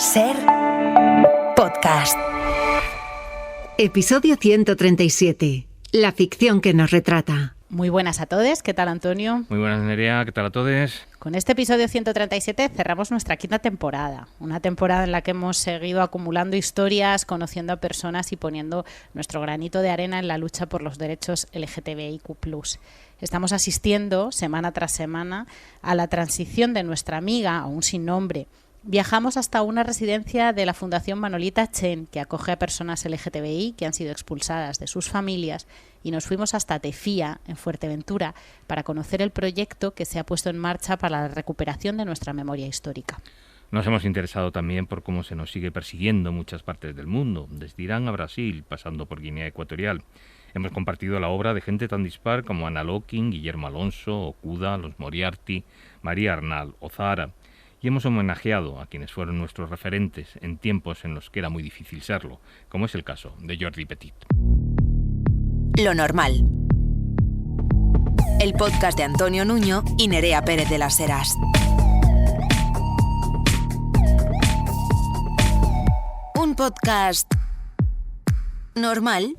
Ser podcast. Episodio 137. La ficción que nos retrata. Muy buenas a todos, ¿qué tal, Antonio? Muy buenas, Nerea, ¿qué tal a todos? Con este episodio 137 cerramos nuestra quinta temporada, una temporada en la que hemos seguido acumulando historias, conociendo a personas y poniendo nuestro granito de arena en la lucha por los derechos LGTBIQ+. Estamos asistiendo semana tras semana a la transición de nuestra amiga, aún sin nombre. Viajamos hasta una residencia de la Fundación Manolita Chen, que acoge a personas LGTBI que han sido expulsadas de sus familias, y nos fuimos hasta Tefía, en Fuerteventura, para conocer el proyecto que se ha puesto en marcha para la recuperación de nuestra memoria histórica. Nos hemos interesado también por cómo se nos sigue persiguiendo en muchas partes del mundo, desde Irán a Brasil, pasando por Guinea Ecuatorial. Hemos compartido la obra de gente tan dispar como Ana Locking, Guillermo Alonso, Okuda, los Moriarty, María Arnal o Zahara. Y hemos homenajeado a quienes fueron nuestros referentes en tiempos en los que era muy difícil serlo, como es el caso de Jordi Petit. Lo normal. El podcast de Antonio Nuño y Nerea Pérez de las Heras. Un podcast normal.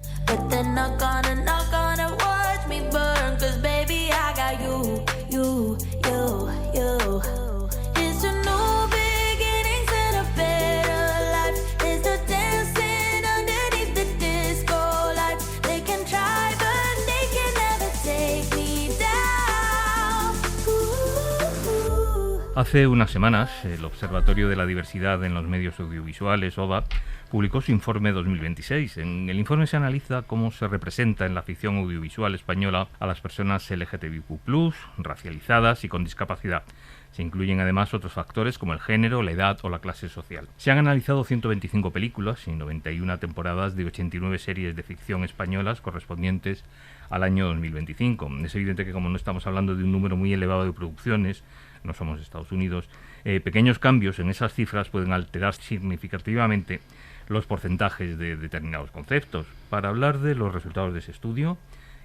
Hace unas semanas, el Observatorio de la Diversidad en los Medios Audiovisuales, ODA, publicó su informe 2026. En el informe se analiza cómo se representa en la ficción audiovisual española a las personas LGTBIQ+, racializadas y con discapacidad. Se incluyen además otros factores como el género, la edad o la clase social. Se han analizado 125 películas y 91 temporadas de 89 series de ficción españolas correspondientes al año 2025. Es evidente que como no estamos hablando de un número muy elevado de producciones, no somos Estados Unidos, pequeños cambios en esas cifras pueden alterar significativamente los porcentajes de determinados conceptos. Para hablar de los resultados de ese estudio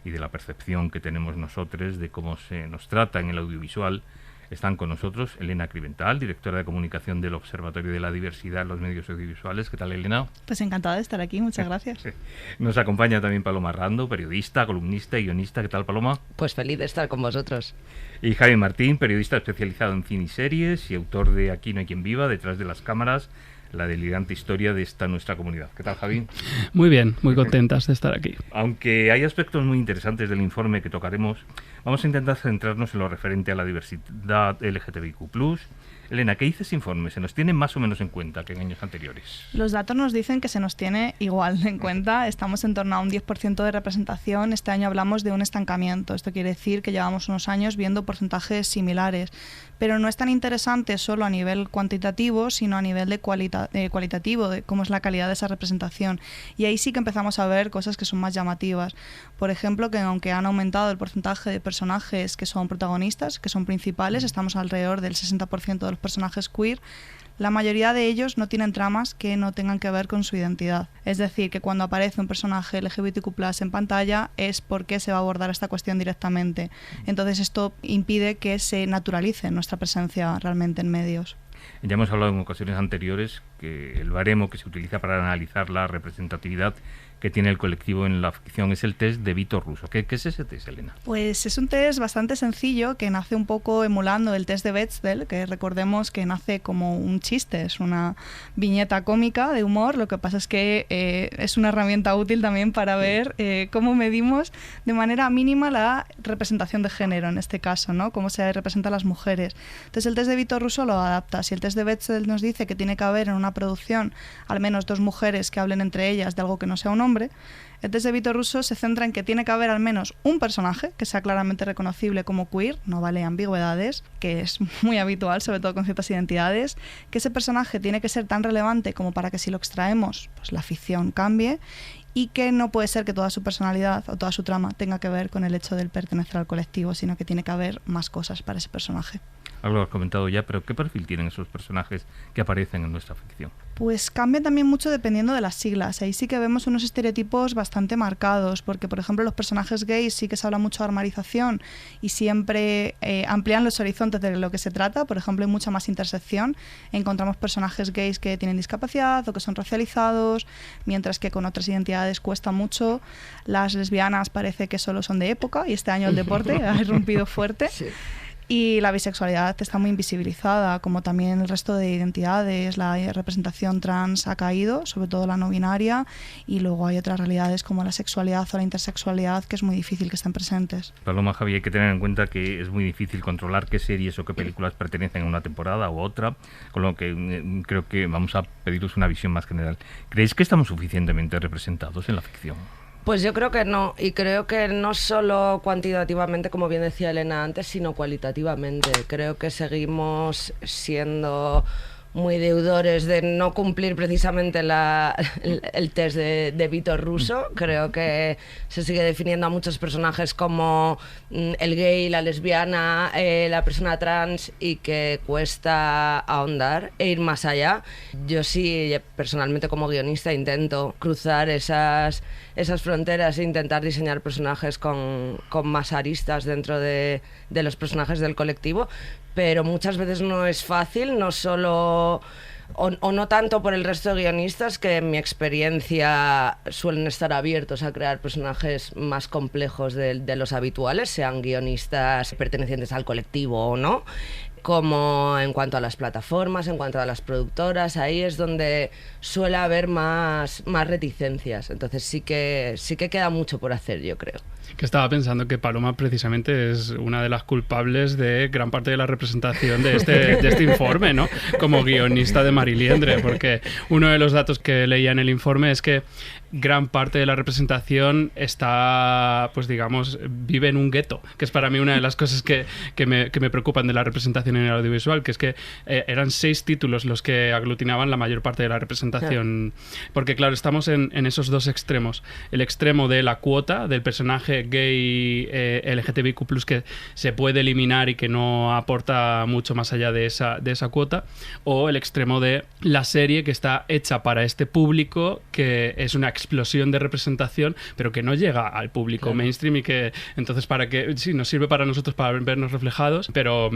y de la percepción que tenemos nosotros de cómo se nos trata en el audiovisual, están con nosotros Elena Crivental, directora de comunicación del Observatorio de la Diversidad en los Medios Audiovisuales. ¿Qué tal, Elena? Pues encantada de estar aquí, muchas gracias. Nos acompaña también Paloma Rando, periodista, columnista y guionista. ¿Qué tal, Paloma? Pues feliz de estar con vosotros. Y Javi Martín, periodista especializado en cine y series y autor de Aquí no hay quien viva, detrás de las cámaras, la delirante historia de esta nuestra comunidad. ¿Qué tal, Javi? Muy bien, muy contentas de estar aquí. Aunque hay aspectos muy interesantes del informe que tocaremos, vamos a intentar centrarnos en lo referente a la diversidad LGTBIQ+. Elena, ¿qué dice ese informe? ¿Se nos tiene más o menos en cuenta que en años anteriores? Los datos nos dicen que se nos tiene igual en cuenta. Estamos en torno a un 10% de representación. Este año hablamos de un estancamiento. Esto quiere decir que llevamos unos años viendo porcentajes similares. Pero no es tan interesante solo a nivel cuantitativo, sino a nivel de cualitativo, de cómo es la calidad de esa representación. Y ahí sí que empezamos a ver cosas que son más llamativas. Por ejemplo, que aunque han aumentado el porcentaje de personajes que son protagonistas, que son principales, estamos alrededor del 60% de los personajes queer, la mayoría de ellos no tienen tramas que no tengan que ver con su identidad. Es decir, que cuando aparece un personaje LGBTQ+ en pantalla es porque se va a abordar esta cuestión directamente. Entonces esto impide que se naturalice nuestra presencia realmente en medios. Ya hemos hablado en ocasiones anteriores que el baremo que se utiliza para analizar la representatividad que tiene el colectivo en la ficción es el test de Vítor Russo. ¿Qué es ese test, Elena? Pues es un test bastante sencillo que nace un poco emulando el test de Bechdel, que recordemos que nace como un chiste, es una viñeta cómica de humor. Lo que pasa es que es una herramienta útil también para ver cómo medimos de manera mínima la representación de género en este caso, ¿no? Cómo se representa a las mujeres. Entonces el test de Vítor Russo lo adapta. Si el test de Bechdel nos dice que tiene que haber en una producción al menos 2 mujeres que hablen entre ellas de algo que no sea un hombre, el test de Vítor Russo se centra en que tiene que haber al menos un personaje que sea claramente reconocible como queer, no vale ambigüedades, que es muy habitual, sobre todo con ciertas identidades, que ese personaje tiene que ser tan relevante como para que si lo extraemos, pues la ficción cambie, y que no puede ser que toda su personalidad o toda su trama tenga que ver con el hecho de pertenecer al colectivo, sino que tiene que haber más cosas para ese personaje. Algo lo has comentado ya, pero ¿qué perfil tienen esos personajes que aparecen en nuestra ficción? Pues cambia también mucho dependiendo de las siglas. Ahí sí que vemos unos estereotipos bastante marcados, porque por ejemplo los personajes gays sí que se habla mucho de armarización y siempre amplían los horizontes de lo que se trata. Por ejemplo, hay mucha más intersección. Encontramos personajes gays que tienen discapacidad o que son racializados, mientras que con otras identidades cuesta mucho. Las lesbianas parece que solo son de época y este año el deporte ha irrumpido fuerte. Sí. Y la bisexualidad está muy invisibilizada, como también el resto de identidades. La representación trans ha caído, sobre todo la no binaria, y luego hay otras realidades como la sexualidad o la intersexualidad que es muy difícil que estén presentes. Paloma, Javi, hay que tener en cuenta que es muy difícil controlar qué series o qué películas pertenecen a una temporada u otra, con lo que creo que vamos a pediros una visión más general. ¿Creéis que estamos suficientemente representados en la ficción? Pues yo creo que no, y creo que no solo cuantitativamente, como bien decía Elena antes, sino cualitativamente. Creo que seguimos siendo muy deudores de no cumplir precisamente el test de Vítor Russo. Creo que se sigue definiendo a muchos personajes como el gay, la lesbiana, la persona trans, y que cuesta ahondar e ir más allá. Yo sí, personalmente como guionista, intento cruzar esas fronteras e intentar diseñar personajes con más aristas dentro de los personajes del colectivo, pero muchas veces no es fácil, no solo o no tanto por el resto de guionistas, que en mi experiencia suelen estar abiertos a crear personajes más complejos de los habituales, sean guionistas pertenecientes al colectivo o no, como en cuanto a las plataformas, en cuanto a las productoras. Ahí es donde suele haber más reticencias. Entonces sí que queda mucho por hacer, yo creo. Que estaba pensando que Paloma precisamente es una de las culpables de gran parte de la representación de este informe, ¿no? Como guionista de Mariliendre, porque uno de los datos que leía en el informe es que gran parte de la representación está, pues digamos, vive en un gueto, que es para mí una de las cosas que me preocupan de la representación en el audiovisual, que es que eran 6 títulos los que aglutinaban la mayor parte de la representación, porque claro, estamos en esos dos extremos, el extremo de la cuota del personaje gay LGTBIQ+, que se puede eliminar y que no aporta mucho más allá de esa cuota, o el extremo de la serie que está hecha para este público, que es una explosión de representación, pero que no llega al público mainstream, y que entonces sí nos sirve para nosotros para vernos reflejados. Pero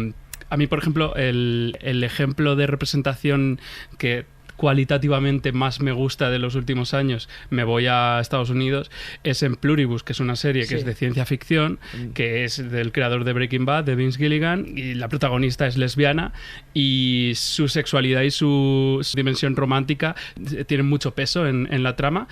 a mí, por ejemplo, el ejemplo de representación que cualitativamente más me gusta de los últimos años, me voy a Estados Unidos, es en Pluribus, que es una serie que es de ciencia ficción, que es del creador de Breaking Bad, de Vince Gilligan, y la protagonista es lesbiana, y su sexualidad y su dimensión romántica tienen mucho peso en la trama.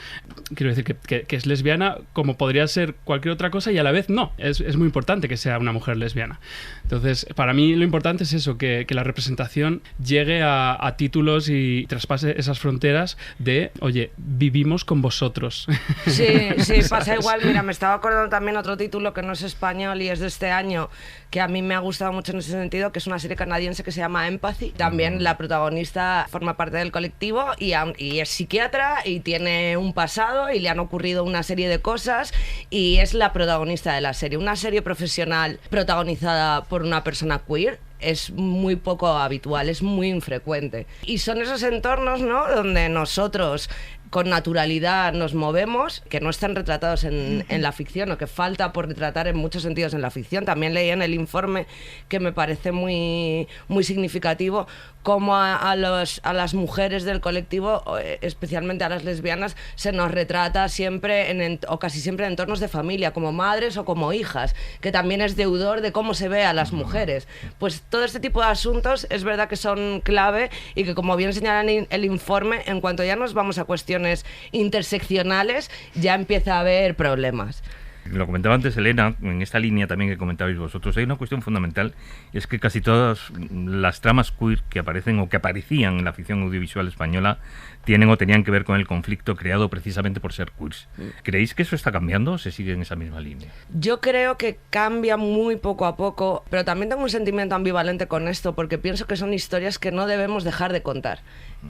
Quiero decir que es lesbiana como podría ser cualquier otra cosa, y a la vez no, es muy importante que sea una mujer lesbiana. Entonces, para mí lo importante es eso, que la representación llegue a títulos y traspase esas fronteras de, oye, vivimos con vosotros. Sí, pasa igual. Mira, me estaba acordando también otro título que no es español y es de este año, que a mí me ha gustado mucho en ese sentido, que es una serie canadiense que se llama Empathy. También la protagonista forma parte del colectivo y es psiquiatra y tiene un pasado y le han ocurrido una serie de cosas, y es la protagonista de la serie. Una serie profesional protagonizada por una persona queer es muy poco habitual, es muy infrecuente. Y son esos entornos, ¿no?, donde nosotros con naturalidad nos movemos, que no están retratados en la ficción, o que falta por retratar en muchos sentidos en la ficción. También leí en el informe, que me parece muy, muy significativo, cómo a las mujeres del colectivo, especialmente a las lesbianas, se nos retrata siempre o casi siempre en entornos de familia, como madres o como hijas, que también es deudor de cómo se ve a las mujeres. Pues todo este tipo de asuntos es verdad que son clave, y que, como bien señala el informe, en cuanto ya nos vamos a cuestiones interseccionales, ya empieza a haber problemas. Lo comentaba antes Elena, en esta línea también que comentabais vosotros, hay una cuestión fundamental, es que casi todas las tramas queer que aparecen o que aparecían en la ficción audiovisual española tienen o tenían que ver con el conflicto creado precisamente por ser queers. ¿Creéis que eso está cambiando o se sigue en esa misma línea? Yo creo que cambia muy poco a poco, pero también tengo un sentimiento ambivalente con esto, porque pienso que son historias que no debemos dejar de contar.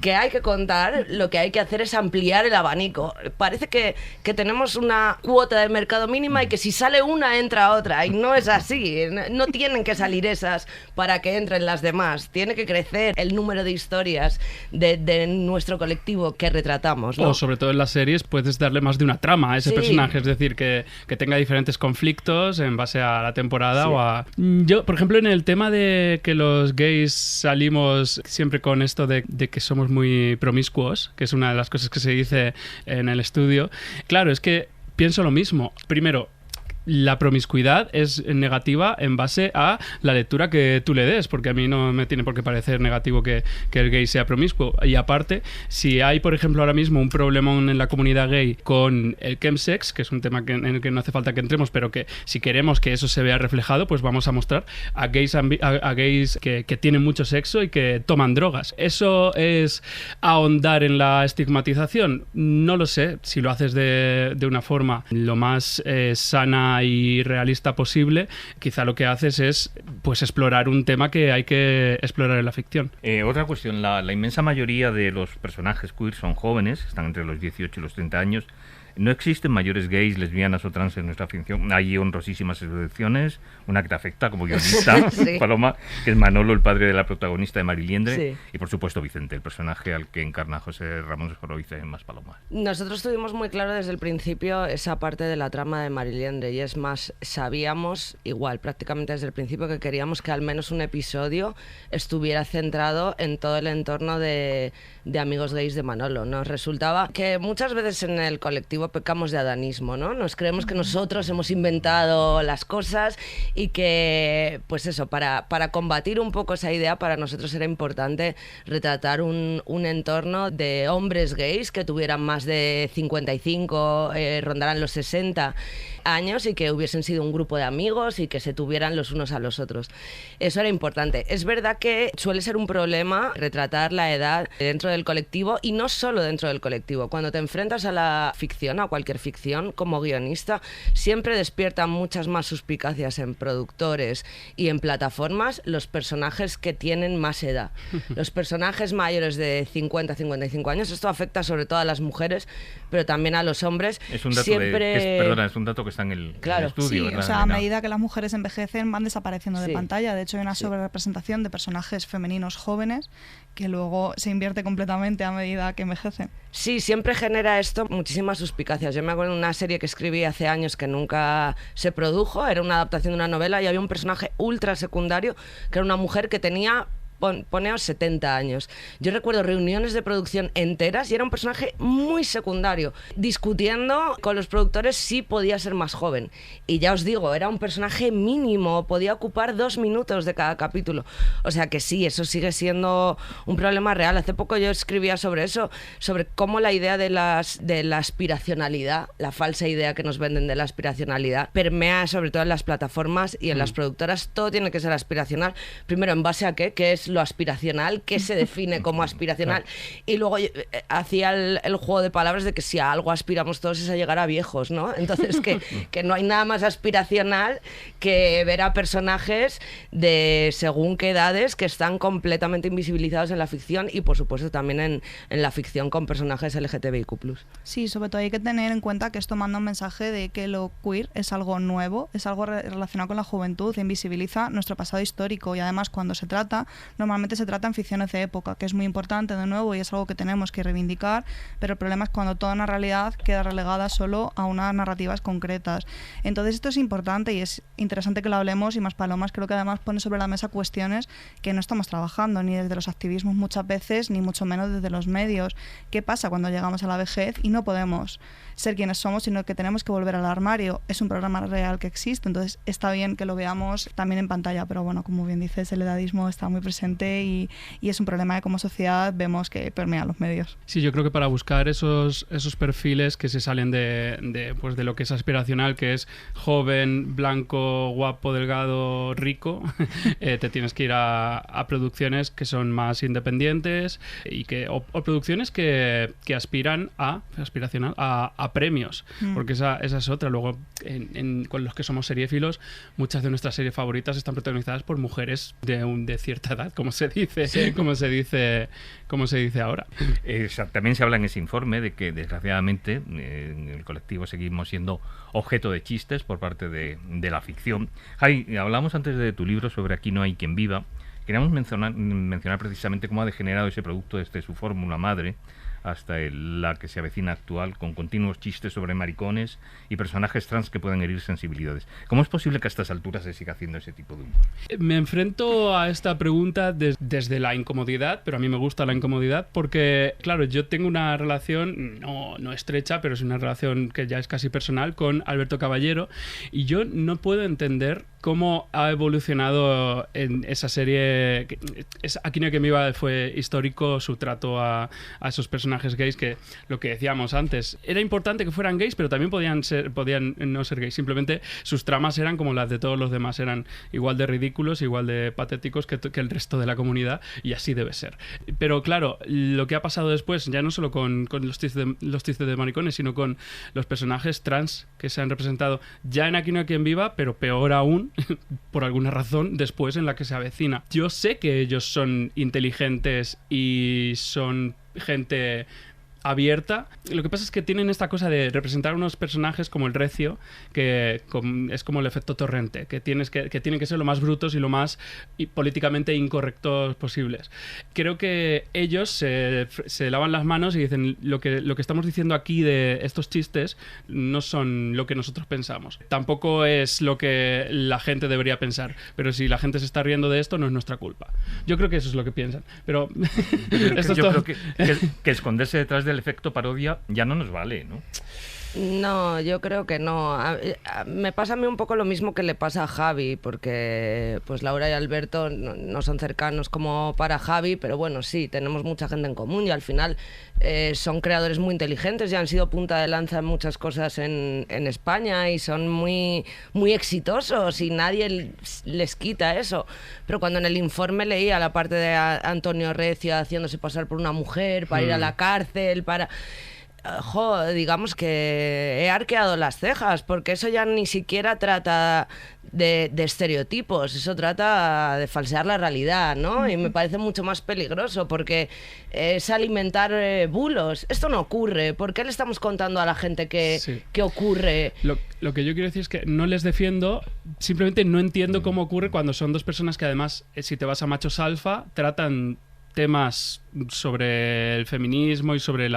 que hay que contar, lo que hay que hacer es ampliar el abanico. Parece que tenemos una cuota de mercado mínima y que si sale una entra otra, y no es así. No tienen que salir esas para que entren las demás. Tiene que crecer el número de historias de nuestro colectivo que retratamos, ¿no? O sobre todo en las series puedes darle más de una trama a ese personaje, es decir, que tenga diferentes conflictos en base a la temporada o a... Yo, por ejemplo, en el tema de que los gays salimos siempre con esto de que somos muy promiscuos, que es una de las cosas que se dice en el estudio, claro, es que pienso lo mismo. Primero, la promiscuidad es negativa en base a la lectura que tú le des, porque a mí no me tiene por qué parecer negativo que el gay sea promiscuo. Y aparte, si hay, por ejemplo, ahora mismo un problema en la comunidad gay con el chemsex, que es un tema en el que no hace falta que entremos, pero que si queremos que eso se vea reflejado, pues vamos a mostrar a gays que tienen mucho sexo y que toman drogas. ¿Eso es ahondar en la estigmatización? No lo sé. Si lo haces de una forma lo más sana y realista posible, quizá lo que haces es pues explorar un tema que hay que explorar en la ficción. Otra cuestión, la inmensa mayoría de los personajes queer son jóvenes, están entre los 18 y los 30 años. No existen mayores gays, lesbianas o trans en nuestra ficción. Hay honrosísimas excepciones, una que te afecta como guionista, Paloma, que es Manolo, el padre de la protagonista de Mariliendre, y por supuesto Vicente, el personaje al que encarna José Ramón Joroize en Más Palomas. Nosotros tuvimos muy claro desde el principio esa parte de la trama de Mariliendre, y es más, sabíamos igual prácticamente desde el principio que queríamos que al menos un episodio estuviera centrado en todo el entorno de amigos gays de Manolo. Nos resultaba que muchas veces en el colectivo pecamos de adanismo, ¿no? Nos creemos que nosotros hemos inventado las cosas y que, pues eso, para combatir un poco esa idea, para nosotros era importante retratar un entorno de hombres gays que tuvieran más de 55, rondaran los 60 años y que hubiesen sido un grupo de amigos y que se tuvieran los unos a los otros. Eso era importante. Es verdad que suele ser un problema retratar la edad dentro del colectivo, y no solo dentro del colectivo. Cuando te enfrentas a la ficción, a cualquier ficción, como guionista, siempre despiertan muchas más suspicacias en productores y en plataformas los personajes que tienen más edad. Los personajes mayores de 50-55 años, esto afecta sobre todo a las mujeres, pero también a los hombres. Es un dato, es un dato que está en el estudio. Sí, o sea, a medida que las mujeres envejecen van desapareciendo de pantalla. De hecho, hay una sobrerepresentación de personajes femeninos jóvenes que luego se invierte completamente a medida que envejecen. Sí, siempre genera esto muchísimas suspicacias. Yo me acuerdo de una serie que escribí hace años que nunca se produjo, era una adaptación de una novela y había un personaje ultra secundario que era una mujer que tenía... Poneos 70 años. Yo recuerdo reuniones de producción enteras y era un personaje muy secundario, discutiendo con los productores si podía ser más joven. Y ya os digo, era un personaje mínimo, podía ocupar 2 minutos de cada capítulo. O sea que sí, eso sigue siendo un problema real. Hace poco yo escribía sobre eso, sobre cómo la idea de la aspiracionalidad, la falsa idea que nos venden de la aspiracionalidad, permea sobre todo en las plataformas y en las productoras. Todo tiene que ser aspiracional. Primero, ¿en base a qué? ¿Qué es lo aspiracional? ¿Qué se define como aspiracional? Y luego hacía el juego de palabras de que si a algo aspiramos todos es a llegar a viejos, ¿no? Entonces que no hay nada más aspiracional que ver a personajes de según qué edades que están completamente invisibilizados en la ficción y por supuesto también en la ficción con personajes LGTBIQ+. Sí, sobre todo hay que tener en cuenta que esto manda un mensaje de que lo queer es algo nuevo, es algo relacionado con la juventud, invisibiliza nuestro pasado histórico y además cuando se trata, normalmente se trata en ficciones de época, que es muy importante de nuevo y es algo que tenemos que reivindicar, pero el problema es cuando toda una realidad queda relegada solo a unas narrativas concretas. Entonces esto es importante y es interesante que lo hablemos y Más Palomas creo que además pone sobre la mesa cuestiones que no estamos trabajando ni desde los activismos muchas veces, ni mucho menos desde los medios. ¿Qué pasa cuando llegamos a la vejez y no podemos ser quienes somos, sino que tenemos que volver al armario? Es un programa real que existe, entonces está bien que lo veamos también en pantalla, pero bueno, como bien dices, el edadismo está muy presente y es un problema que como sociedad vemos que permea los medios. Sí, yo creo que para buscar esos perfiles que se salen de lo que es aspiracional, que es joven, blanco, guapo, delgado, rico, te tienes que ir a producciones que son más independientes y o producciones que aspiran a premios, porque esa es otra. Luego, con los que somos seriéfilos, muchas de nuestras series favoritas están protagonizadas por mujeres de cierta edad. normalidad, como se dice ahora. También se habla en ese informe de que desgraciadamente en el colectivo seguimos siendo objeto de chistes por parte de la ficción. Jai, hablamos antes de tu libro sobre Aquí no hay quien viva. Queríamos mencionar precisamente cómo ha degenerado ese producto desde su fórmula madre hasta la que se avecina actual, con continuos chistes sobre maricones y personajes trans que pueden herir sensibilidades. ¿Cómo es posible que a estas alturas se siga haciendo ese tipo de humor? Me enfrento a esta pregunta desde la incomodidad, pero a mí me gusta la incomodidad porque, claro, yo tengo una relación no estrecha, pero es una relación que ya es casi personal con Alberto Caballero, y yo no puedo entender cómo ha evolucionado en esa serie. Aquí no hay quien viva, fue histórico su trato a esos personajes gays, que lo que decíamos antes, era importante que fueran gays, pero también podían no ser gays, simplemente sus tramas eran como las de todos los demás, eran igual de ridículos, igual de patéticos que el resto de la comunidad, y así debe ser. Pero claro, lo que ha pasado después, ya no solo con los chistes de maricones, sino con los personajes trans que se han representado ya en Aquí no hay quien viva, pero peor aún, por alguna razón, después en la que se avecina. Yo sé que ellos son inteligentes y son gente abierta. Lo que pasa es que tienen esta cosa de representar unos personajes como el Recio, que es como el efecto Torrente, que tienen que ser lo más brutos y lo más políticamente incorrectos posibles. Creo que ellos se lavan las manos y dicen lo que estamos diciendo aquí de estos chistes no son lo que nosotros pensamos. Tampoco es lo que la gente debería pensar, pero si la gente se está riendo de esto no es nuestra culpa. Yo creo que eso es lo que piensan. Pero yo creo que esconderse detrás del efecto parodia ya no nos vale, ¿no? No, yo creo que no. Me pasa a mí un poco lo mismo que le pasa a Javi, porque pues Laura y Alberto no son cercanos como para Javi, pero bueno, sí, tenemos mucha gente en común y al final son creadores muy inteligentes y han sido punta de lanza en muchas cosas en España y son muy, muy exitosos y nadie les quita eso. Pero cuando en el informe leía la parte de Antonio Recio haciéndose pasar por una mujer para ir a la cárcel, digamos que he arqueado las cejas, porque eso ya ni siquiera trata de estereotipos, eso trata de falsear la realidad, ¿no? Y me parece mucho más peligroso, porque es alimentar bulos. Esto no ocurre. ¿Por qué le estamos contando a la gente que ocurre? Lo que yo quiero decir es que no les defiendo, simplemente no entiendo cómo ocurre cuando son dos personas que además, si te vas a Machos Alfa, tratan temas sobre el feminismo y sobre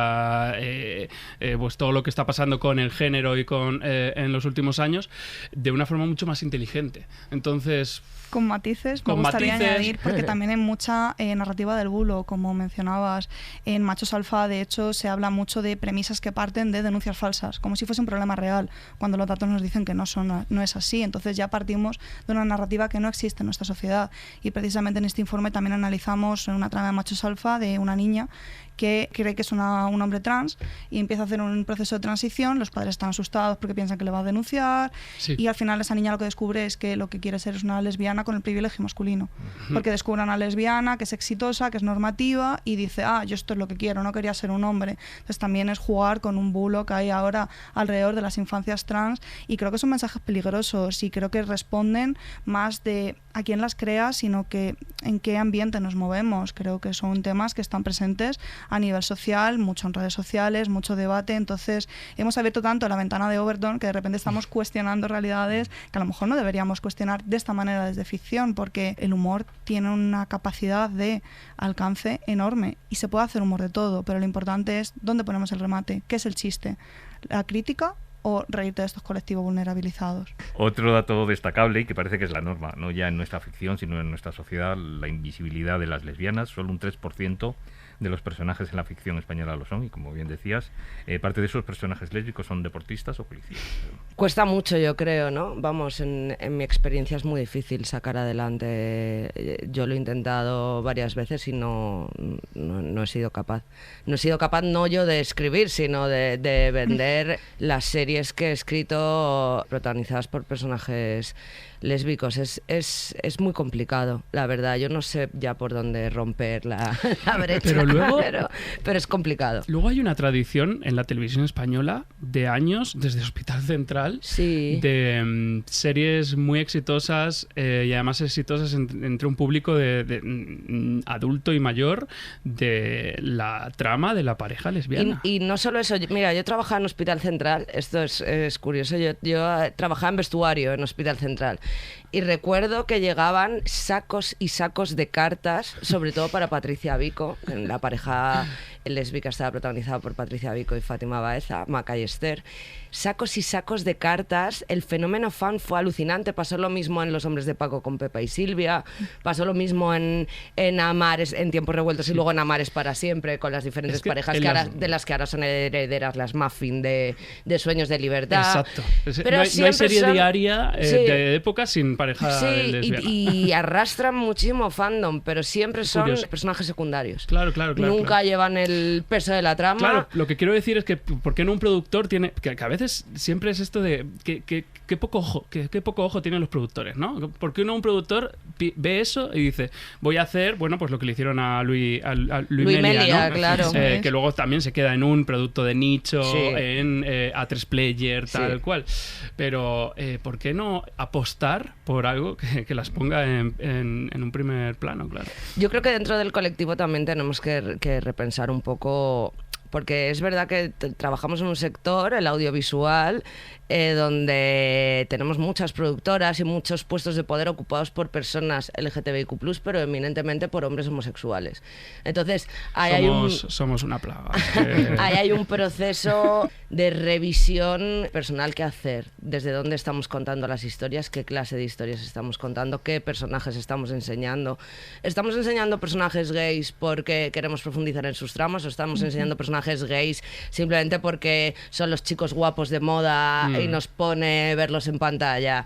pues todo lo que está pasando con el género y en los últimos años de una forma mucho más inteligente. Entonces, con matices, me gustaría añadir, porque también hay mucha narrativa del bulo, como mencionabas. En Machos Alfa, de hecho, se habla mucho de premisas que parten de denuncias falsas, como si fuese un problema real, cuando los datos nos dicen que no es así. Entonces ya partimos de una narrativa que no existe en nuestra sociedad. Y precisamente en este informe también analizamos una trama de Machos Alfa de una niña que cree que es un hombre trans y empieza a hacer un proceso de transición. Los padres están asustados porque piensan que le va a denunciar, y al final esa niña lo que descubre es que lo que quiere ser es una lesbiana con el privilegio masculino, porque descubre a una lesbiana que es exitosa, que es normativa, y dice, yo esto es lo que quiero, no quería ser un hombre. Entonces también es jugar con un bulo que hay ahora alrededor de las infancias trans, y creo que son mensajes peligrosos y creo que responden más de a quién las crea, sino que en qué ambiente nos movemos. Creo que son temas que están presentes a nivel social, mucho en redes sociales, mucho debate. Entonces hemos abierto tanto la ventana de Overton que de repente estamos cuestionando realidades que a lo mejor no deberíamos cuestionar de esta manera desde ficción, porque el humor tiene una capacidad de alcance enorme y se puede hacer humor de todo, pero lo importante es dónde ponemos el remate, qué es el chiste, la crítica o reírte de estos colectivos vulnerabilizados. Otro dato destacable, y que parece que es la norma, no ya en nuestra ficción, sino en nuestra sociedad, la invisibilidad de las lesbianas. Solo un 3% de los personajes en la ficción española lo son, y como bien decías, parte de esos personajes lésbicos son deportistas o policías. Cuesta mucho, yo creo, ¿no? Vamos, en mi experiencia es muy difícil sacar adelante. Yo lo he intentado varias veces y no he sido capaz. No he sido capaz, no yo de escribir, sino de vender las series que he escrito protagonizadas por personajes lésbicos. Es muy complicado, la verdad. Yo no sé ya por dónde romper la brecha. luego... pero es complicado. Luego hay una tradición en la televisión española de años, desde Hospital Central, sí, de series muy exitosas y además exitosas entre un público de adulto y mayor, de la trama de la pareja lesbiana. Y no solo eso, mira, yo trabajaba en Hospital Central, esto es curioso, yo trabajaba en vestuario en Hospital Central y recuerdo que llegaban sacos y sacos de cartas, sobre todo para Patricia Vico, la pareja lésbica estaba protagonizada por Patricia Vico y Fátima Baeza, Maca y Esther. Sacos y sacos de cartas. El fenómeno fan fue alucinante. Pasó lo mismo en Los hombres de Paco con Pepa y Silvia. Pasó lo mismo en Amares, en Tiempos revueltos, y luego en Amares para siempre, con las diferentes parejas de las que ahora son herederas, las Muffin de Sueños de Libertad. Exacto. Pero no hay serie diaria de época sin pareja lesbiana. Y arrastran muchísimo fandom, pero siempre son personajes secundarios. Claro. Nunca llevan el peso de la trama. Claro, lo que quiero decir es que ¿por qué no un productor tiene... Que a veces siempre es esto de qué poco ojo tienen los productores, ¿no? ¿Por qué no un productor ve eso y dice, voy a hacer, bueno, pues lo que le hicieron a Luis Melia, ¿no? Claro. Que luego también se queda en un producto de nicho, en A3 Player, tal cual. Pero ¿por qué no apostar por algo que las ponga en un primer plano, claro? Yo creo que dentro del colectivo también tenemos que repensar un poco, porque es verdad que trabajamos en un sector, el audiovisual, donde tenemos muchas productoras y muchos puestos de poder ocupados por personas LGTBIQ+, pero eminentemente por hombres homosexuales. Entonces, somos una plaga. Ahí hay un proceso de revisión personal que hacer. Desde dónde estamos contando las historias, qué clase de historias estamos contando, qué personajes estamos enseñando. ¿Estamos enseñando personajes gays porque queremos profundizar en sus tramas o estamos enseñando personajes gays simplemente porque son los chicos guapos de moda y nos pone verlos en pantalla?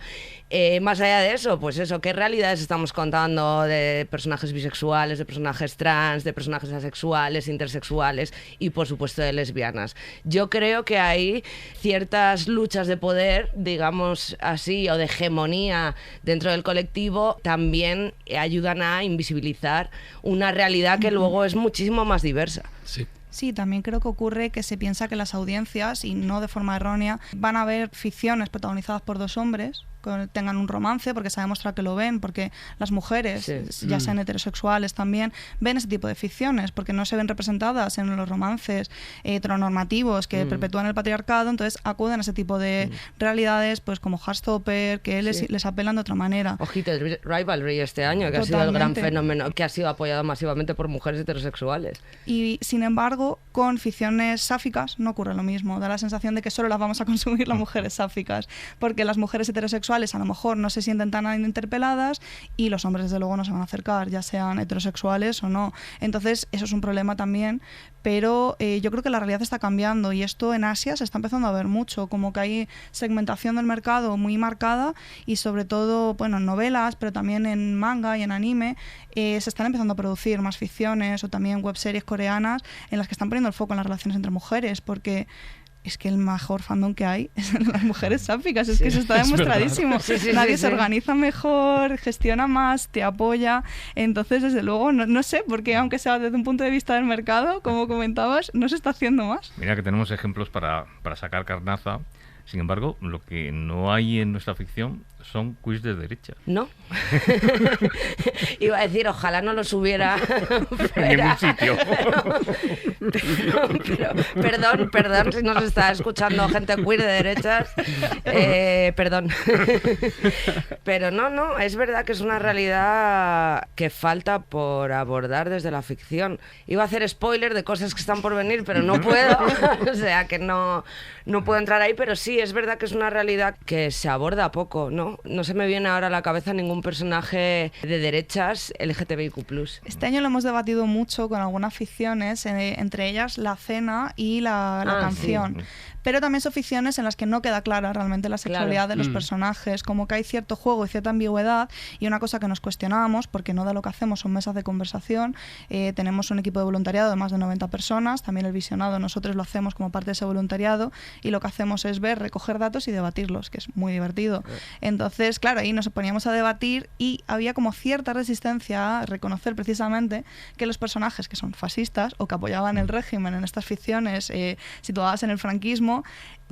Más allá de eso, pues eso, ¿qué realidades estamos contando de personajes bisexuales, de personajes trans, de personajes asexuales, intersexuales y por supuesto de lesbianas? Yo creo que hay ciertas luchas de poder, digamos así, o de hegemonía dentro del colectivo, también ayudan a invisibilizar una realidad que luego es muchísimo más diversa. Sí. Sí, también creo que ocurre que se piensa que las audiencias, y no de forma errónea, van a ver ficciones protagonizadas por dos hombres que tengan un romance, porque se ha demostrado que lo ven, porque las mujeres, ya sean heterosexuales también, ven ese tipo de ficciones, porque no se ven representadas en los romances heteronormativos que perpetúan el patriarcado, entonces acuden a ese tipo de realidades, pues como Heartstopper, que les apelan de otra manera. Ojito, el Rivalry este año, que ha sido el gran fenómeno, que ha sido apoyado masivamente por mujeres heterosexuales. Y sin embargo, con ficciones sáficas no ocurre lo mismo. Da la sensación de que solo las vamos a consumir las mujeres sáficas, porque las mujeres heterosexuales a lo mejor no se sienten tan interpeladas y los hombres desde luego no se van a acercar, ya sean heterosexuales o no. Entonces eso es un problema también, pero yo creo que la realidad está cambiando y esto en Asia se está empezando a ver mucho, como que hay segmentación del mercado muy marcada y sobre todo, bueno, en novelas, pero también en manga y en anime se están empezando a producir más ficciones o también webseries coreanas en las que están poniendo el foco en las relaciones entre mujeres, porque es que el mejor fandom que hay es el de las mujeres sáficas, es que eso está demostradísimo. Nadie se organiza mejor, gestiona más, te apoya. Entonces, desde luego, no sé, porque aunque sea desde un punto de vista del mercado, como comentabas, no se está haciendo más. Mira que tenemos ejemplos para sacar carnaza. Sin embargo, lo que no hay en nuestra ficción son quiz de derecha. ¿No? Iba a decir, ojalá no los hubiera en ningún sitio. Pero, perdón si nos está escuchando gente queer de derechas. Perdón. Pero no, es verdad que es una realidad que falta por abordar desde la ficción. Iba a hacer spoiler de cosas que están por venir, pero no puedo. O sea, que no puedo entrar ahí, pero sí, es verdad que es una realidad que se aborda poco, ¿no? No se me viene ahora a la cabeza ningún personaje de derechas LGTBIQ+. Este año lo hemos debatido mucho con algunas ficciones, entre ellas La Cena y la canción. Sí. Pero también son ficciones en las que no queda clara realmente la sexualidad de los personajes, como que hay cierto juego y cierta ambigüedad, y una cosa que nos cuestionábamos, porque no de lo que hacemos son mesas de conversación, tenemos un equipo de voluntariado de más de 90 personas, también el visionado nosotros lo hacemos como parte de ese voluntariado, y lo que hacemos es recoger datos y debatirlos, que es muy divertido. Entonces, Entonces, claro, ahí nos poníamos a debatir y había como cierta resistencia a reconocer precisamente que los personajes que son fascistas o que apoyaban el régimen en estas ficciones situadas en el franquismo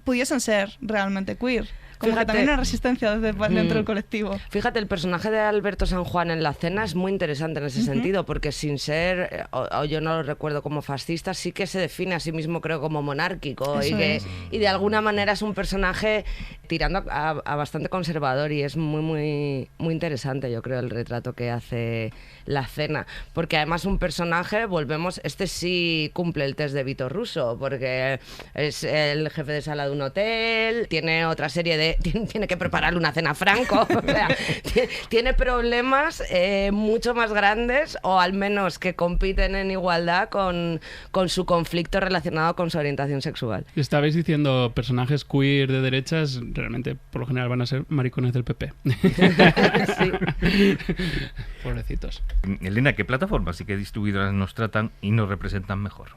pudiesen ser realmente queer. Como Fíjate, que también una resistencia dentro del colectivo. Fíjate, el personaje de Alberto San Juan en La Cena es muy interesante en ese sentido, porque sin ser, o yo no lo recuerdo como fascista, sí que se define a sí mismo, creo, como monárquico y de alguna manera es un personaje tirando a bastante conservador y es muy interesante, yo creo, el retrato que hace La Cena, porque además un personaje, volvemos, este sí cumple el test de Vito Russo, porque es el jefe de sala de un hotel, tiene otra serie de tiene que prepararle una cena a Franco, o sea, tiene problemas mucho más grandes o al menos que compiten en igualdad con su conflicto relacionado con su orientación sexual. Estabais diciendo personajes queer de derechas, realmente por lo general van a ser maricones del PP. Sí. Pobrecitos. Elena, ¿qué plataformas y qué distribuidoras nos tratan y nos representan mejor?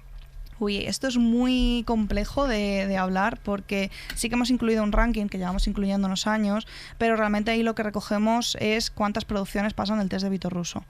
Uy, esto es muy complejo de hablar porque sí que hemos incluido un ranking que llevamos incluyendo unos años, pero realmente ahí lo que recogemos es cuántas producciones pasan el test de Vito Russo.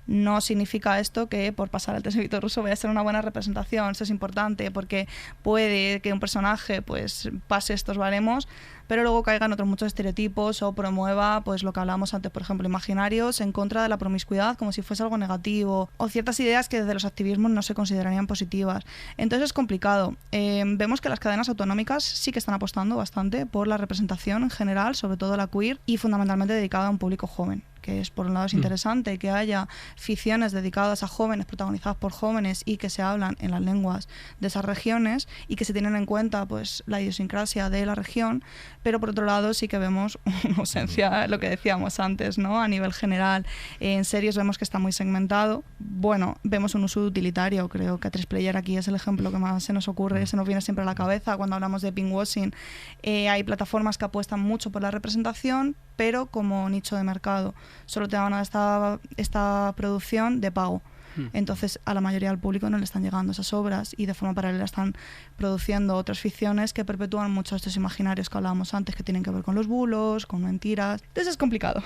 No significa esto que por pasar el test de Vito Russo vaya a ser una buena representación. Eso es importante porque puede que un personaje pues pase estos baremos, pero luego caigan otros muchos estereotipos o promueva pues lo que hablábamos antes, por ejemplo, imaginarios en contra de la promiscuidad como si fuese algo negativo o ciertas ideas que desde los activismos no se considerarían positivas. Entonces es complicado. Vemos que las cadenas autonómicas sí que están apostando bastante por la representación en general, sobre todo la queer y fundamentalmente dedicada a un público joven, que es por un lado es interesante que haya ficciones dedicadas a jóvenes, protagonizadas por jóvenes y que se hablan en las lenguas de esas regiones y que se tienen en cuenta pues la idiosincrasia de la región, pero por otro lado sí que vemos una ausencia, lo que decíamos antes, ¿no? A nivel general, en series vemos que está muy segmentado. Bueno, vemos un uso utilitario, creo que A3Player aquí es el ejemplo que más se nos ocurre, se nos viene siempre a la cabeza cuando hablamos de pinkwashing. Hay plataformas que apuestan mucho por la representación, pero como nicho de mercado. Solo te dan esta producción de pago. Entonces a la mayoría del público no le están llegando esas obras y de forma paralela están produciendo otras ficciones que perpetúan muchos de estos imaginarios que hablábamos antes, que tienen que ver con los bulos, con mentiras. Entonces es complicado.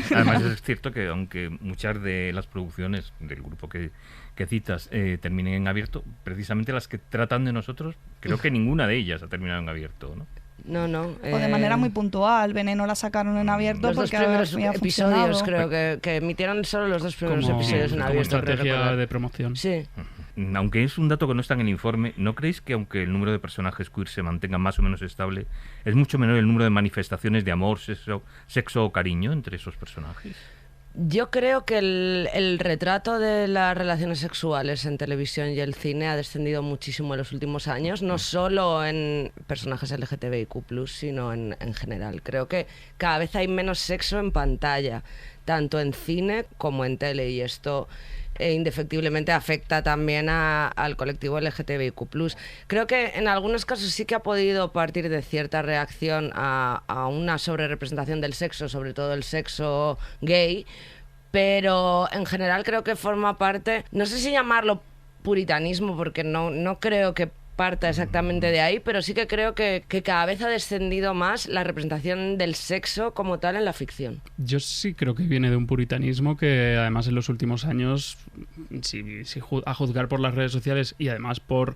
Además es cierto que aunque muchas de las producciones del grupo que citas terminen en abierto, precisamente las que tratan de nosotros, creo que ninguna de ellas ha terminado en abierto, ¿no? No. O de manera muy puntual. Veneno la sacaron en abierto los porque dos primeros había episodios, funcionado. creo que emitieron solo los dos primeros Como episodios en abierto. Como estrategia de promoción. Sí. Aunque es un dato que no está en el informe, ¿no creéis que aunque el número de personajes queer se mantenga más o menos estable, es mucho menor el número de manifestaciones de amor, sexo o cariño entre esos personajes? Yo creo que el retrato de las relaciones sexuales en televisión y el cine ha descendido muchísimo en los últimos años, no solo en personajes LGTBIQ+, sino en general. Creo que cada vez hay menos sexo en pantalla, tanto en cine como en tele, y esto indefectiblemente afecta también al colectivo LGTBIQ+. Creo que en algunos casos sí que ha podido partir de cierta reacción a una sobrerepresentación del sexo, sobre todo el sexo gay, pero en general creo que forma parte, no sé si llamarlo puritanismo, porque no creo que parta exactamente de ahí, pero sí que creo que cada vez ha descendido más la representación del sexo como tal en la ficción. Yo sí creo que viene de un puritanismo que además en los últimos años, a juzgar por las redes sociales y además por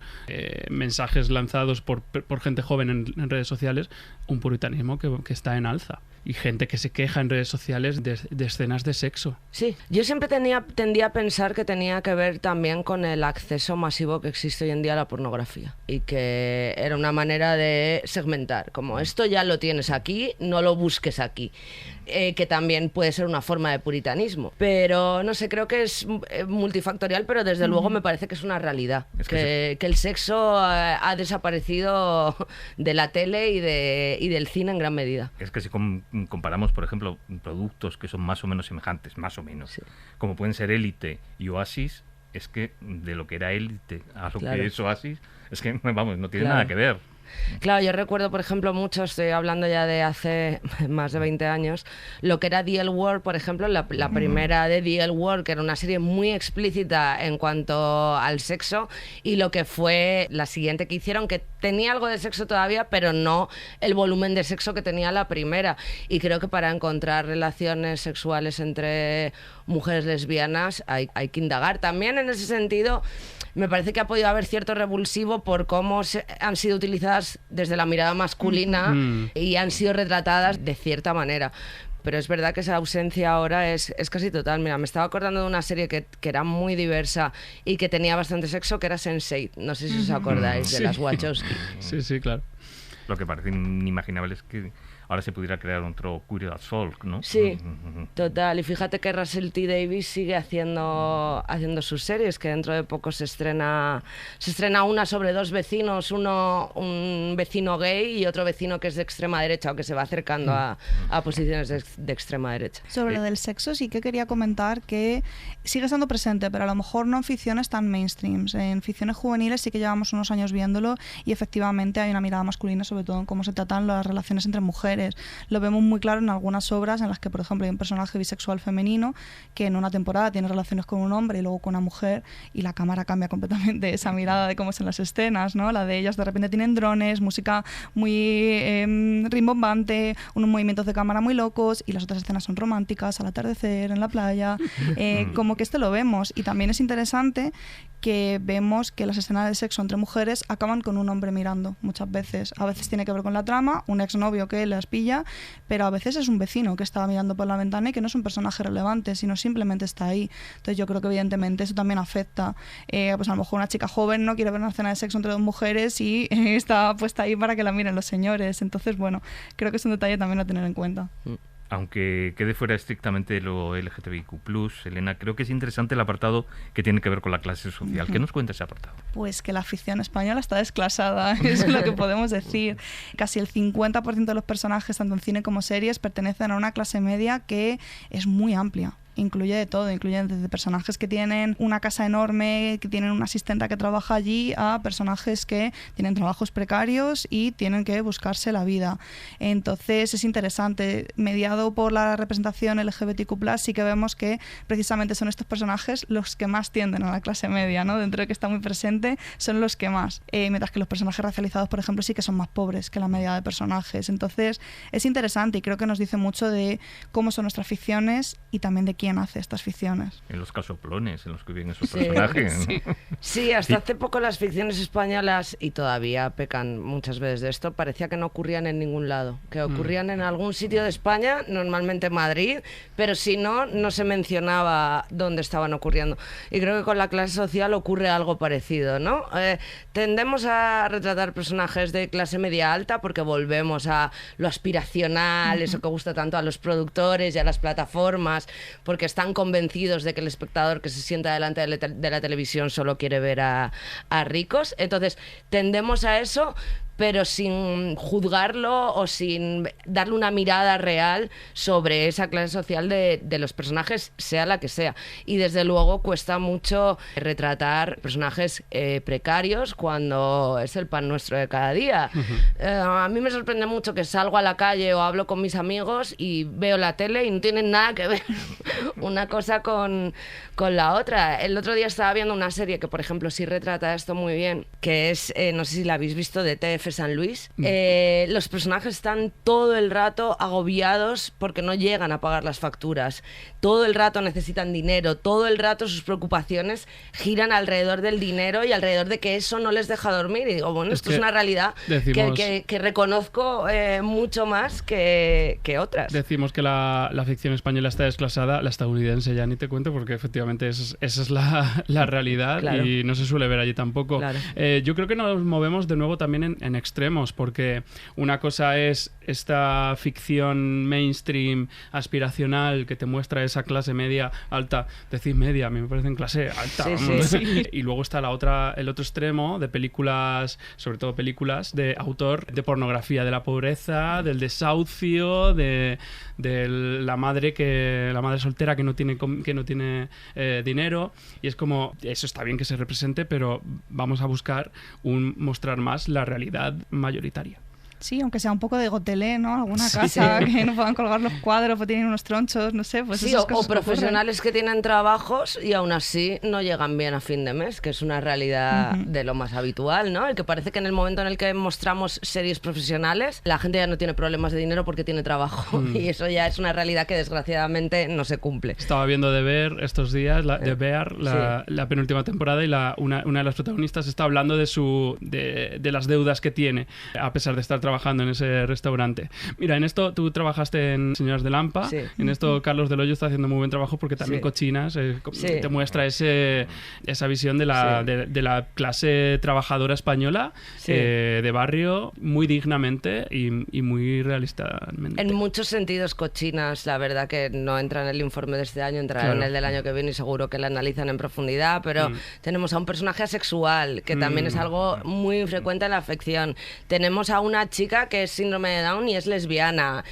mensajes lanzados por gente joven en redes sociales, un puritanismo que está en alza. Y gente que se queja en redes sociales de escenas de sexo. Sí, yo siempre tendía a pensar que tenía que ver también con el acceso masivo que existe hoy en día a la pornografía y que era una manera de segmentar, como esto ya lo tienes aquí, no lo busques aquí. Que también puede ser una forma de puritanismo, pero no sé, creo que es multifactorial, pero desde luego me parece que es una realidad, que el sexo ha desaparecido de la tele y del cine en gran medida. Es que si comparamos, por ejemplo, productos que son más o menos semejantes, más o menos, como pueden ser Élite y Oasis, es que de lo que era Élite a lo que es Oasis, es que, vamos, no tiene nada que ver. Claro, yo recuerdo, por ejemplo, mucho, estoy hablando ya de hace más de 20 años, lo que era The L Word, por ejemplo, la primera de The L Word, que era una serie muy explícita en cuanto al sexo, y lo que fue la siguiente que hicieron, que tenía algo de sexo todavía, pero no el volumen de sexo que tenía la primera. Y creo que para encontrar relaciones sexuales entre mujeres lesbianas hay que indagar. También en ese sentido, me parece que ha podido haber cierto revulsivo por cómo han sido utilizadas desde la mirada masculina y han sido retratadas de cierta manera. Pero es verdad que esa ausencia ahora es casi total. Mira, me estaba acordando de una serie que era muy diversa y que tenía bastante sexo, que era Sense8. No sé si os acordáis de las Wachowski. Sí, claro. Lo que parece inimaginable es que ahora se pudiera crear otro Queer as Folk, ¿no? Sí, total. Y fíjate que Russell T. Davies sigue haciendo sus series, que dentro de poco se estrena una sobre dos vecinos, un vecino gay y otro vecino que es de extrema derecha o que se va acercando a posiciones de extrema derecha. Sobre lo del sexo sí que quería comentar que sigue estando presente, pero a lo mejor no en ficciones tan mainstreams. En ficciones juveniles sí que llevamos unos años viéndolo y efectivamente hay una mirada masculina sobre todo en cómo se tratan las relaciones entre mujeres. Lo vemos muy claro en algunas obras en las que, por ejemplo, hay un personaje bisexual femenino que en una temporada tiene relaciones con un hombre y luego con una mujer y la cámara cambia completamente esa mirada de cómo son las escenas, ¿no? La de ellas de repente tienen drones, música muy rimbombante, unos movimientos de cámara muy locos y las otras escenas son románticas, al atardecer, en la playa, como que esto lo vemos. Y también es interesante que vemos que las escenas de sexo entre mujeres acaban con un hombre mirando muchas veces. A veces tiene que ver con la trama, un exnovio que las pilla, pero a veces es un vecino que está mirando por la ventana y que no es un personaje relevante, sino simplemente está ahí. Entonces yo creo que evidentemente eso también afecta. Pues a lo mejor una chica joven no quiere ver una escena de sexo entre dos mujeres y está puesta ahí para que la miren los señores. Entonces, bueno, creo que es un detalle también a tener en cuenta. Aunque quede fuera estrictamente lo LGTBIQ+, Elena, creo que es interesante el apartado que tiene que ver con la clase social. ¿Qué nos cuenta ese apartado? Pues que la ficción española está desclasada, eso es lo que podemos decir. Casi el 50% de los personajes, tanto en cine como series, pertenecen a una clase media que es muy amplia. Incluye de todo, incluye desde personajes que tienen una casa enorme, que tienen una asistenta que trabaja allí, a personajes que tienen trabajos precarios y tienen que buscarse la vida. Entonces es interesante, mediado por la representación LGBTQ+, sí que vemos que precisamente son estos personajes los que más tienden a la clase media, ¿no? Dentro de que está muy presente, son los que más. Mientras que los personajes racializados, por ejemplo, sí que son más pobres que la media de personajes. Entonces es interesante y creo que nos dice mucho de cómo son nuestras ficciones y también de quién hace estas ficciones. En los casoplones en los que viven esos personajes. Sí, hasta hace poco las ficciones españolas, y todavía pecan muchas veces de esto, parecía que no ocurrían en ningún lado, que ocurrían en algún sitio de España, normalmente Madrid, pero si no, no se mencionaba dónde estaban ocurriendo. Y creo que con la clase social ocurre algo parecido, ¿no? Tendemos a retratar personajes de clase media alta porque volvemos a lo aspiracional, eso que gusta tanto a los productores y a las plataformas, porque están convencidos de que el espectador que se sienta delante de la televisión solo quiere ver a ricos. Entonces tendemos a eso, pero sin juzgarlo o sin darle una mirada real sobre esa clase social de los personajes, sea la que sea. Y desde luego cuesta mucho retratar personajes precarios cuando es el pan nuestro de cada día. A mí me sorprende mucho que salgo a la calle o hablo con mis amigos y veo la tele y no tienen nada que ver una cosa con la otra. El otro día estaba viendo una serie que, por ejemplo, sí retrata esto muy bien, que es, no sé si la habéis visto, de TF San Luis. Los personajes están todo el rato agobiados porque no llegan a pagar las facturas. Todo el rato necesitan dinero, todo el rato sus preocupaciones giran alrededor del dinero y alrededor de que eso no les deja dormir. Y digo, bueno, esto es una realidad que reconozco mucho más que otras. Decimos que la ficción española está desclasada, la estadounidense ya ni te cuento, porque efectivamente esa es la realidad. Claro. Y no se suele ver allí tampoco. Claro. Yo creo que nos movemos de nuevo también en extremos, porque una cosa es esta ficción mainstream aspiracional que te muestra esa clase media alta, decir media, a mí me parece en clase alta, sí. Y luego está el otro extremo de películas, sobre todo películas de autor de pornografía, de la pobreza, del desahucio, de la madre soltera que no tiene dinero, y es como, eso está bien que se represente, pero vamos a buscar mostrar más la realidad realidad mayoritaria. Sí, aunque sea un poco de gotelé, ¿no? Alguna casa que no puedan colgar los cuadros o tienen unos tronchos, no sé. Pues sí, esas o cosas profesionales que tienen trabajos y aún así no llegan bien a fin de mes, que es una realidad de lo más habitual, ¿no? El que parece que en el momento en el que mostramos series profesionales, la gente ya no tiene problemas de dinero porque tiene trabajo. Y eso ya es una realidad que desgraciadamente no se cumple. Estaba viendo The Bear estos días, The Bear, la penúltima temporada, y una de las protagonistas está hablando de las deudas que tiene, a pesar de estar trabajando en ese restaurante. Mira, en esto tú trabajaste en Señoras de Lampa, en esto Carlos Del Hoyo está haciendo muy buen trabajo porque también Cochinas te muestra esa visión de la clase trabajadora española, de barrio, muy dignamente y muy realistamente. En muchos sentidos Cochinas, la verdad que no entra en el informe de este año, entrará en el del año que viene y seguro que la analizan en profundidad, pero tenemos a un personaje asexual, que también es algo muy frecuente en la ficción. Tenemos a una chica que es síndrome de Down y es lesbiana.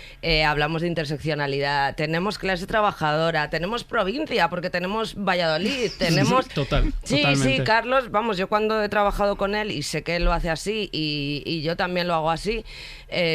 Hablamos de interseccionalidad. Tenemos clase trabajadora. Tenemos provincia, porque tenemos Valladolid. Tenemos... Totalmente. Carlos, vamos, yo cuando he trabajado con él y sé que él lo hace así y yo también lo hago así,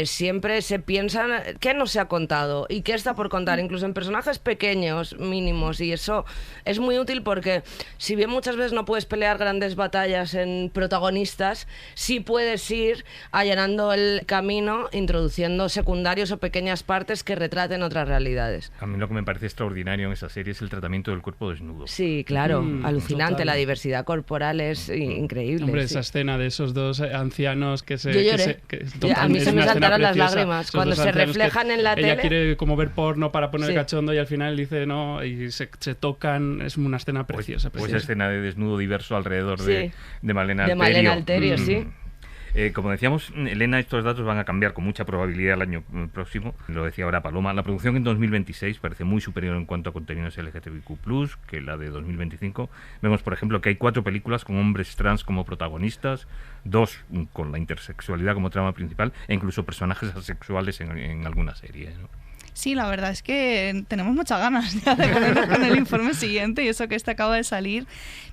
siempre se piensan qué no se ha contado y qué está por contar, incluso en personajes pequeños, mínimos, y eso es muy útil porque si bien muchas veces no puedes pelear grandes batallas en protagonistas, sí puedes ir allanando el camino, introduciendo secundarios o pequeñas partes que retraten otras realidades. A mí lo que me parece extraordinario en esa serie es el tratamiento del cuerpo desnudo. Sí, claro, alucinante, total. la diversidad corporal es increíble. Hombre, sí. esa escena de esos dos ancianos que se... Yo lloré. A mí se me saltaron las lágrimas cuando se reflejan en la tele. Ella quiere como ver porno para poner cachondo y al final dice no, y se tocan. Es una escena preciosa. Pues esa escena de desnudo diverso alrededor de Malena Alterio. De Malena Alterio, sí. Como decíamos, Elena, estos datos van a cambiar con mucha probabilidad el año próximo. Lo decía ahora Paloma. La producción en 2026 parece muy superior en cuanto a contenidos LGTBIQ+, que la de 2025. Vemos, por ejemplo, que hay 4 películas con hombres trans como protagonistas, 2 con la intersexualidad como trama principal, e incluso personajes asexuales en alguna serie, ¿no? Sí, la verdad es que tenemos muchas ganas ya de ponernos con el informe siguiente y eso que este acaba de salir,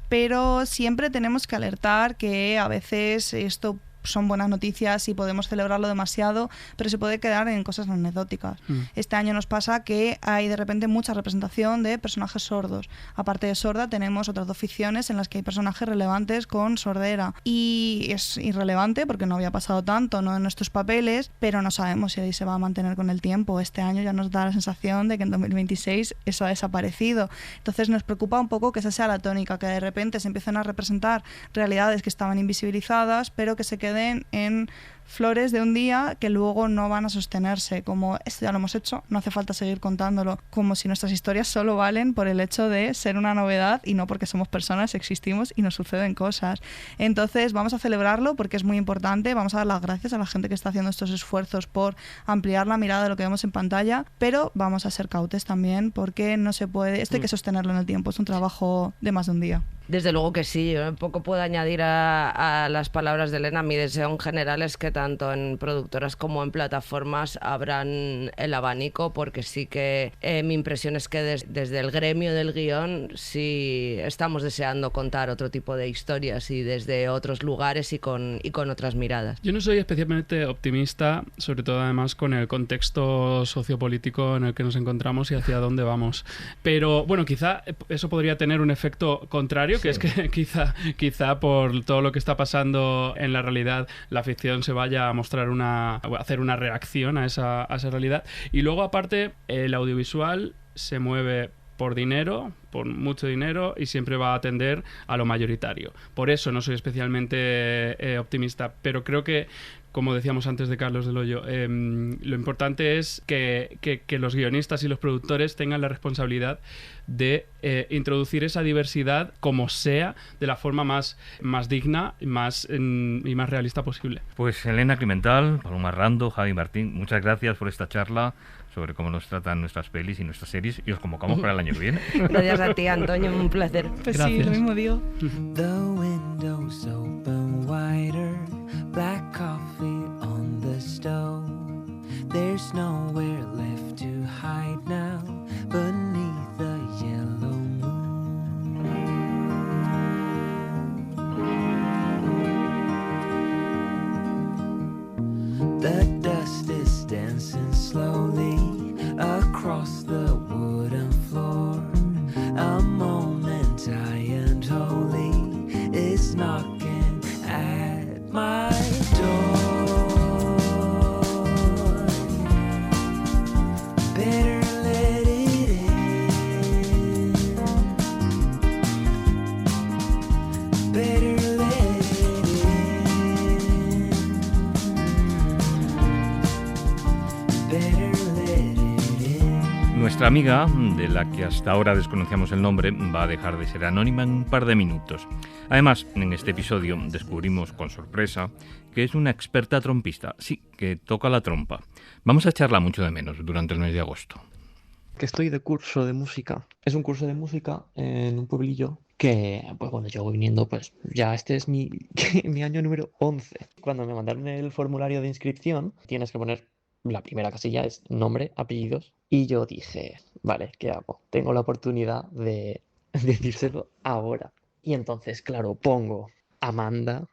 pero siempre tenemos que alertar que a veces esto son buenas noticias y podemos celebrarlo demasiado, pero se puede quedar en cosas anecdóticas. Este año nos pasa que hay de repente mucha representación de personajes sordos. Aparte de sorda, tenemos otras 2 ficciones en las que hay personajes relevantes con sordera. Y es irrelevante porque no había pasado tanto, ¿no?, en nuestros papeles, pero no sabemos si ahí se va a mantener con el tiempo. Este año ya nos da la sensación de que en 2026 eso ha desaparecido. Entonces nos preocupa un poco que esa sea la tónica, que de repente se empiecen a representar realidades que estaban invisibilizadas, pero que se queden en flores de un día que luego no van a sostenerse, como esto ya lo hemos hecho, no hace falta seguir contándolo, como si nuestras historias solo valen por el hecho de ser una novedad y no porque somos personas, existimos y nos suceden cosas. Entonces vamos a celebrarlo porque es muy importante, vamos a dar las gracias a la gente que está haciendo estos esfuerzos por ampliar la mirada de lo que vemos en pantalla, pero vamos a ser cautos también porque no se puede, esto hay que sostenerlo en el tiempo, es un trabajo de más de un día. Desde luego que sí, yo poco puedo añadir a las palabras de Elena. Mi deseo en general es que tanto en productoras como en plataformas abran el abanico, porque sí que mi impresión es que desde el gremio del guión sí estamos deseando contar otro tipo de historias y desde otros lugares y con otras miradas. Yo no soy especialmente optimista, sobre todo además con el contexto sociopolítico en el que nos encontramos y hacia dónde vamos. Pero bueno, quizá eso podría tener un efecto contrario, que es que quizá por todo lo que está pasando en la realidad, la ficción se vaya a mostrar hacer una reacción a esa realidad. Y luego, aparte, el audiovisual se mueve por dinero, por mucho dinero, y siempre va a atender a lo mayoritario. Por eso no soy especialmente optimista, pero creo que, como decíamos antes de Carlos Del Hoyo, lo importante es que los guionistas y los productores tengan la responsabilidad de introducir esa diversidad como sea, de la forma más digna y más realista posible. Pues Elena Climental, Paloma Rando, Javi Martín, muchas gracias por esta charla sobre cómo nos tratan nuestras pelis y nuestras series, y os convocamos para el año que viene. Gracias a ti, Antonio, un placer. Pues gracias. Sí, lo mismo digo. The windows open wider, black coffee on the stove. There's nowhere left to hide now beneath the yellow moon. The dust is dancing slowly across the wooden floor. A moment high and holy is knocking at my door. Better let it in. Better let it in. Better let it in. Nuestra amiga, de la que hasta ahora desconocíamos el nombre, va a dejar de ser anónima en un par de minutos. Además, en este episodio descubrimos con sorpresa que es una experta trompista. Sí, que toca la trompa. Vamos a echarla mucho de menos durante el mes de agosto. Que estoy de curso de música. Es un curso de música en un pueblillo que, pues bueno, llevo viniendo, pues ya este es mi año número 11. Cuando me mandaron el formulario de inscripción, tienes que poner, la primera casilla es nombre, apellidos, y yo dije, vale, ¿qué hago? Tengo la oportunidad de decírselo ahora. Y entonces, claro, pongo Amanda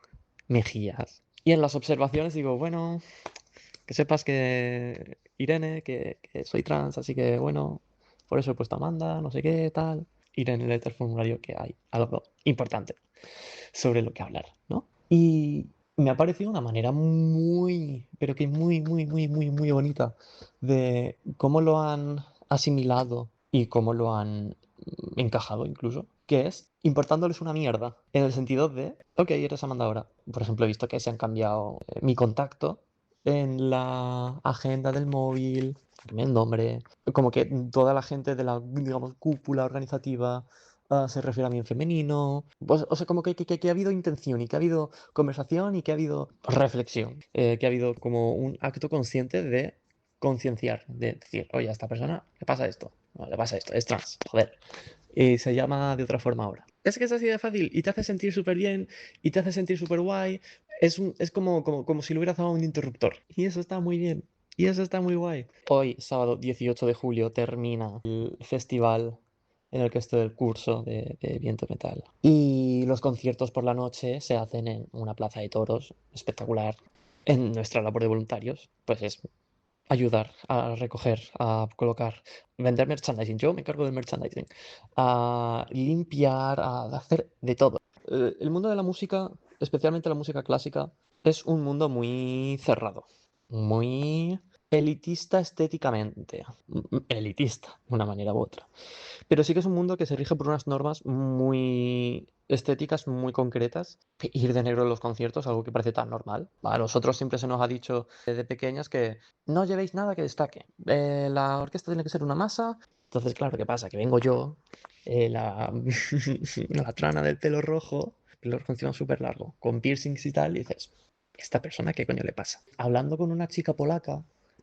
Mejías. Y en las observaciones digo, bueno, que sepas que Irene, que soy trans, así que bueno, por eso he puesto Amanda, no sé qué, tal. Irene lee el formulario que hay algo importante sobre lo que hablar, ¿no? Y me ha parecido una manera muy, pero que muy bonita de cómo lo han asimilado y cómo lo han encajado incluso, que es importándoles una mierda, en el sentido de, ok, eres Amanda ahora. Por ejemplo, he visto que se han cambiado mi contacto en la agenda del móvil, el nombre, como que toda la gente de la, digamos, cúpula organizativa se refiere a mí en femenino. Pues, o sea, como que ha habido intención y que ha habido conversación y que ha habido reflexión, que ha habido como un acto consciente de concienciar, de decir, oye, a esta persona le pasa esto, no, le pasa esto, es trans, joder, y se llama de otra forma ahora. Es que es así de fácil y te hace sentir súper bien y te hace sentir súper guay. Es como si le hubieras dado un interruptor. Y eso está muy bien. Y eso está muy guay. Hoy, sábado 18 de julio, termina el festival en el que estoy del curso de viento metal. Y los conciertos por la noche se hacen en una plaza de toros espectacular. En nuestra labor de voluntarios, pues es ayudar a recoger, a colocar, vender merchandising. Yo me encargo del merchandising. A limpiar, a hacer de todo. El mundo de la música, especialmente la música clásica, es un mundo muy cerrado, muy elitista estéticamente. Elitista, de una manera u otra. Pero sí que es un mundo que se rige por unas normas muy estéticas, muy concretas. Ir de negro en los conciertos, algo que parece tan normal. A nosotros siempre se nos ha dicho desde pequeños que no llevéis nada que destaque. La orquesta tiene que ser una masa. Entonces, claro, ¿qué pasa? Que vengo yo, la trana del pelo rojo, pelo rojo encima súper largo, con piercings y tal, y dices, ¿esta persona qué coño le pasa? Hablando con una chica polaca,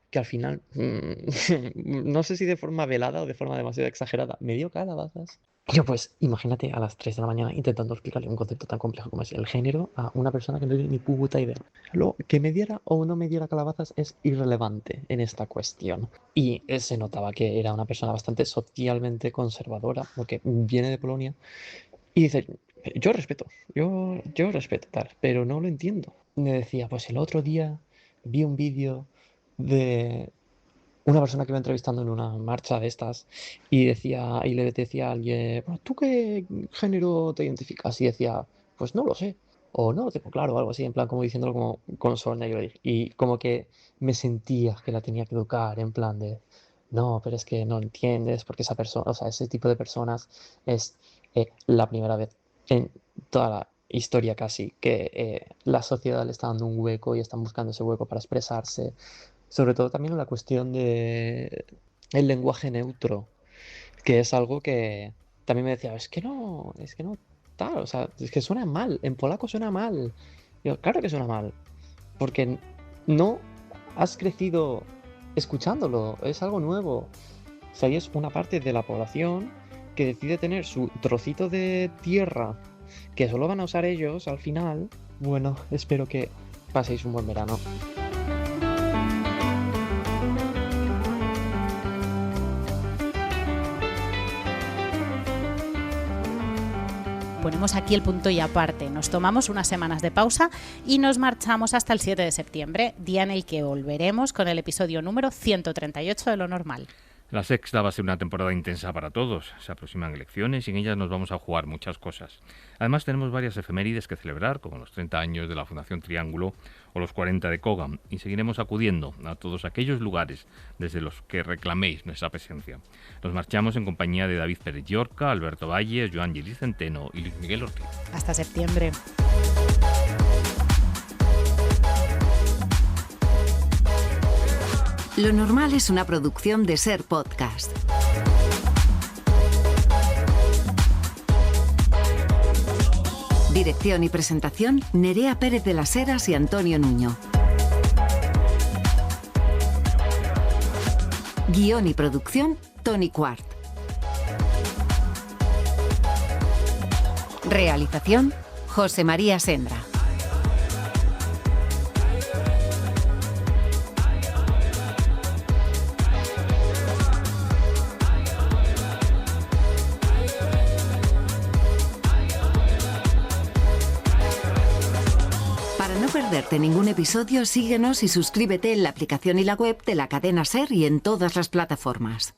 que al final, no sé si de forma velada o de forma demasiado exagerada, me dio calabazas. Yo pues, imagínate a las 3 de la mañana intentando explicarle un concepto tan complejo como es el género a una persona que no tiene ni puta idea. Luego, que me diera o no me diera calabazas es irrelevante en esta cuestión. Y se notaba que era una persona bastante socialmente conservadora, porque viene de Polonia. Y dice, yo respeto tal, pero no lo entiendo. Me decía, pues el otro día vi un vídeo de una persona que iba entrevistando en una marcha de estas y le decía a alguien, bueno, ¿tú qué género te identificas? Y decía, pues no lo sé, o no lo tengo claro, o algo así, en plan como diciéndolo como con sol negro. Y como que me sentía que la tenía que educar, en plan de, no, pero es que no entiendes, porque esa persona, o sea, ese tipo de personas es la primera vez en toda la historia casi que la sociedad le está dando un hueco y están buscando ese hueco para expresarse. Sobre todo también en la cuestión de el lenguaje neutro, que es algo que también me decía, es que no, tal, o sea, es que suena mal, en polaco suena mal. Y yo, claro que suena mal, porque no has crecido escuchándolo, es algo nuevo. O sea, y es una parte de la población que decide tener su trocito de tierra que solo van a usar ellos al final. Bueno, espero que paséis un buen verano. ponemos aquí el punto y aparte. Nos tomamos unas semanas de pausa y nos marchamos hasta el 7 de septiembre, día en el que volveremos con el episodio número 138 de Lo Normal. La sexta va a ser una temporada intensa para todos. Se aproximan elecciones y en ellas nos vamos a jugar muchas cosas. Además tenemos varias efemérides que celebrar, como los 30 años de la Fundación Triángulo o los 40 de Cogam, y seguiremos acudiendo a todos aquellos lugares desde los que reclaméis nuestra presencia. Nos marchamos en compañía de David Pérez Llorca, Alberto Valles, Joan Gili Centeno y Luis Miguel Ortiz. Hasta septiembre. Lo Normal es una producción de Ser Podcast. Dirección y presentación, Nerea Pérez de las Heras y Antonio Nuño. Guión y producción, Tony Quart. Realización, José María Sendra. Para no perderte ningún episodio, síguenos y suscríbete en la aplicación y la web de la cadena SER y en todas las plataformas.